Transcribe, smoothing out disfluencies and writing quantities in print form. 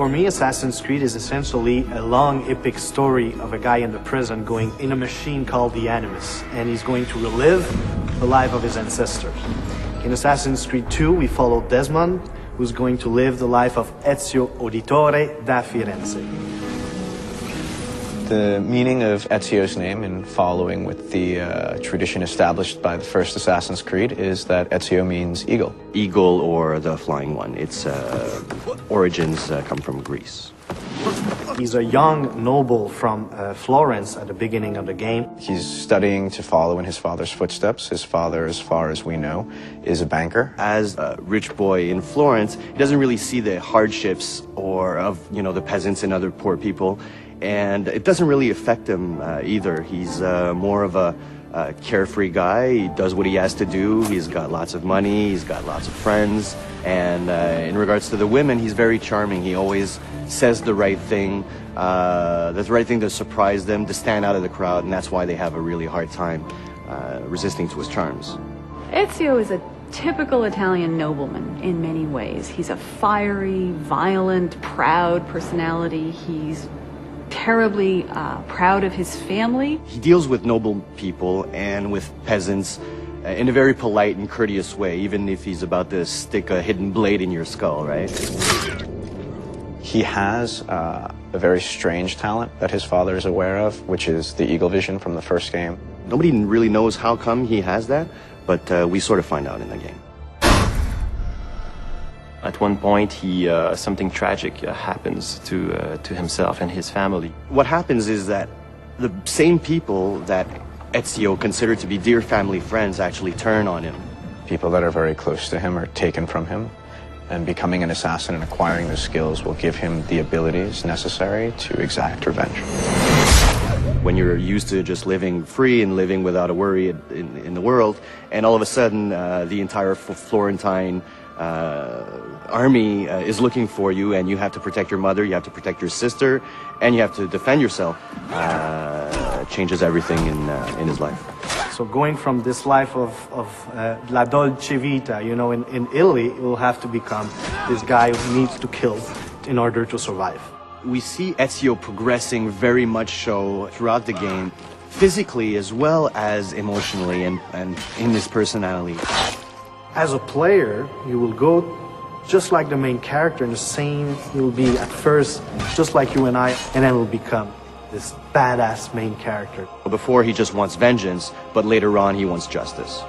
For me, Assassin's Creed is essentially a long, epic story of a guy in the prison going in a machine called the Animus, and he's going to relive the life of his ancestors. In Assassin's Creed 2, we follow Desmond, who's going to live the life of Ezio Auditore da Firenze. The meaning of Ezio's name, in following with the tradition established by the first Assassin's Creed, is that Ezio means eagle. Eagle, or the flying one. Its origins come from Greece. He's a young noble from Florence at the beginning of the game. He's studying to follow in his father's footsteps. His father, as far as we know, is a banker. As a rich boy in Florence, he doesn't really see the hardships of the peasants and other poor people. And it doesn't really affect him either. He's more of a carefree guy. He does what he has to do. He's got lots of money. He's got lots of friends. And in regards to the women, he's very charming. He always says the right thing, to surprise them, to stand out of the crowd. And that's why they have a really hard time resisting to his charms. Ezio is a typical Italian nobleman in many ways. He's a fiery, violent, proud personality. He's terribly proud of his family. He deals with noble people and with peasants in a very polite and courteous way, even if he's about to stick a hidden blade in your skull, right? He has a very strange talent that his father is aware of, which is the eagle vision from the first game. Nobody really knows how come he has that, but we sort of find out in the game. At one point, something tragic happens to himself and his family. What happens is that the same people that Ezio considered to be dear family friends actually turn on him. People that are very close to him are taken from him, and becoming an assassin and acquiring the skills will give him the abilities necessary to exact revenge. When you're used to just living free and living without a worry in the world, and all of a sudden the entire Florentine army is looking for you, and you have to protect your mother, you have to protect your sister, and you have to defend yourself, changes everything in his life. So going from this life of la dolce vita, in Italy, it will have to become this guy who needs to kill in order to survive. We see Ezio progressing very much so throughout the game, physically as well as emotionally and in his personality. As a player, you will go just like the main character, and the same will be at first just like you and I, and then will become this badass main character. Before he just wants vengeance, but later on he wants justice.